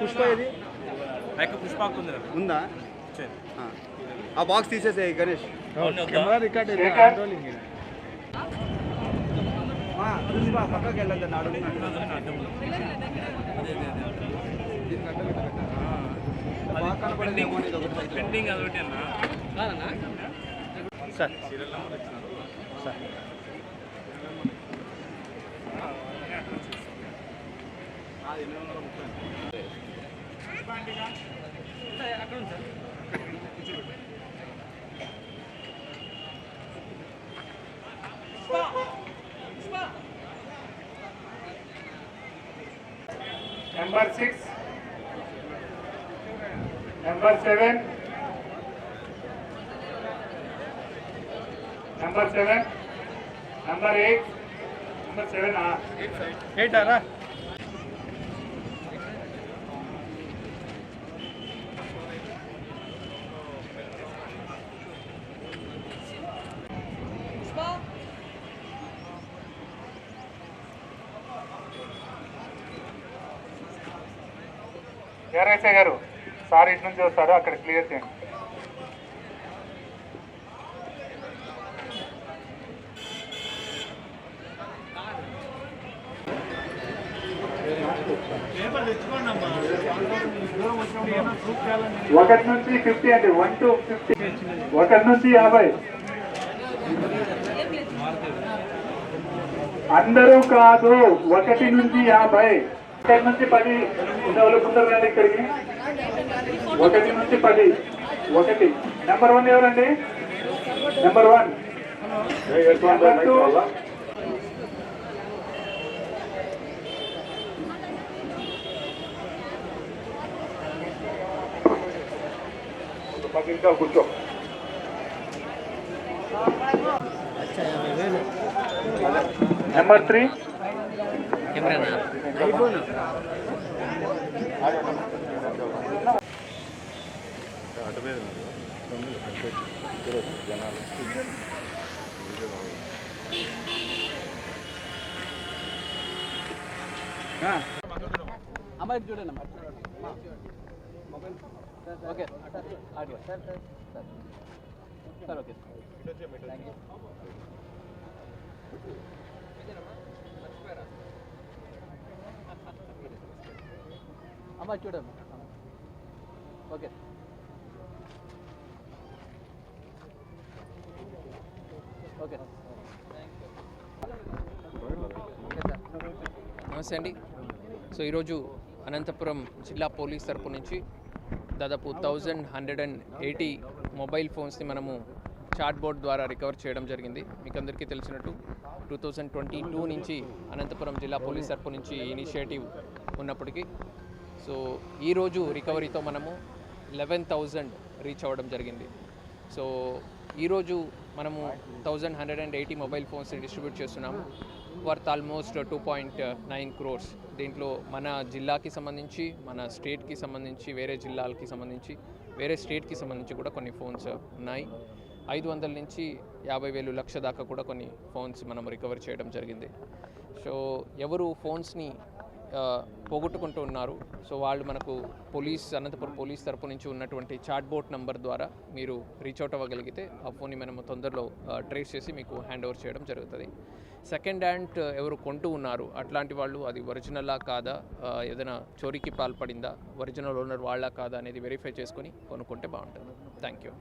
పుష్ప ఇది పుష్పాకు ఉందా? ఆ బాక్స్ తీసేసే గణేష్. పక్కకి వెళ్ళండి పెండింగ్ అదొకటి అన్న సార్. సార్ అక్కడ ఉంది sir. Number 6, number 7, number 7, number 8, number 7, 8 ara. ఎర్ఐసీ గారు సార్ ఇటు నుంచి వస్తారు, అక్కడ క్లియర్ చేయండి. ఒకటి నుంచి 50 అండి, 1 to 50, ఒకటి నుంచి 50. అందరూ కాదు, 1 నుంచి 50. ఒకటి నుంచి 10 ఉండవలుకుంటారు రండి ఇక్కడికి. 1 నుంచి 10. 1 నెంబర్ 1 ఎవరండి? నెంబర్ 1. నెంబర్ 2 10 నిమిషాలు కూర్చో. నెంబర్ 3 అమ్మాయి చూడండి ఓకే సార్ ఓకే అమ్మాయి చూడండి ఓకే ఓకే నమస్తే అండి. సో ఈరోజు అనంతపురం జిల్లా పోలీస్ తరపు నుంచి దాదాపు 1180 మొబైల్ ఫోన్స్ని మనము చాట్ బోర్డ్ ద్వారా రికవర్ చేయడం జరిగింది. మీకు అందరికీ తెలిసినట్టు 2022 నుంచి అనంతపురం జిల్లా పోలీస్ తరపు నుంచి ఇనిషియేటివ్ ఉన్నప్పటికీ సో ఈరోజు రికవరీతో మనము 11,000 రీచ్ అవ్వడం జరిగింది. సో ఈరోజు మనము 1180 మొబైల్ ఫోన్స్ని డిస్ట్రిబ్యూట్ చేస్తున్నాము. Worth almost 2.9 crores. దీంట్లో మన జిల్లాకి సంబంధించి, మన స్టేట్కి సంబంధించి, వేరే జిల్లాలకి సంబంధించి, వేరే స్టేట్కి సంబంధించి కూడా కొన్ని ఫోన్స్ ఉన్నాయి. 500 నుంచి 50,000 లక్ష దాకా కూడా కొన్ని ఫోన్స్ మనం రికవర్ చేయడం జరిగింది. సో ఎవరు ఫోన్స్ని పోగొట్టుకుంటూ ఉన్నారు, సో వాళ్ళు మనకు అనంతపురం పోలీస్ తరపు నుంచి ఉన్నటువంటి చాట్ బోట్ నంబర్ ద్వారా మీరు రీచ్ అవుట్ అవ్వగలిగితే ఆ ఫోన్ని మనము తొందరలో ట్రేస్ చేసి మీకు హ్యాండ్ ఓవర్ చేయడం జరుగుతుంది. సెకండ్ హ్యాండ్ ఎవరు కొంటూ ఉన్నారు అట్లాంటి వాళ్ళు అది ఒరిజినలా కాదా, ఏదైనా చోరీకి పాల్పడిందా, ఒరిజినల్ ఓనర్ వాళ్ళా కాదా అనేది వెరిఫై చేసుకొని కొనుక్కుంటే బాగుంటుంది. Thank you.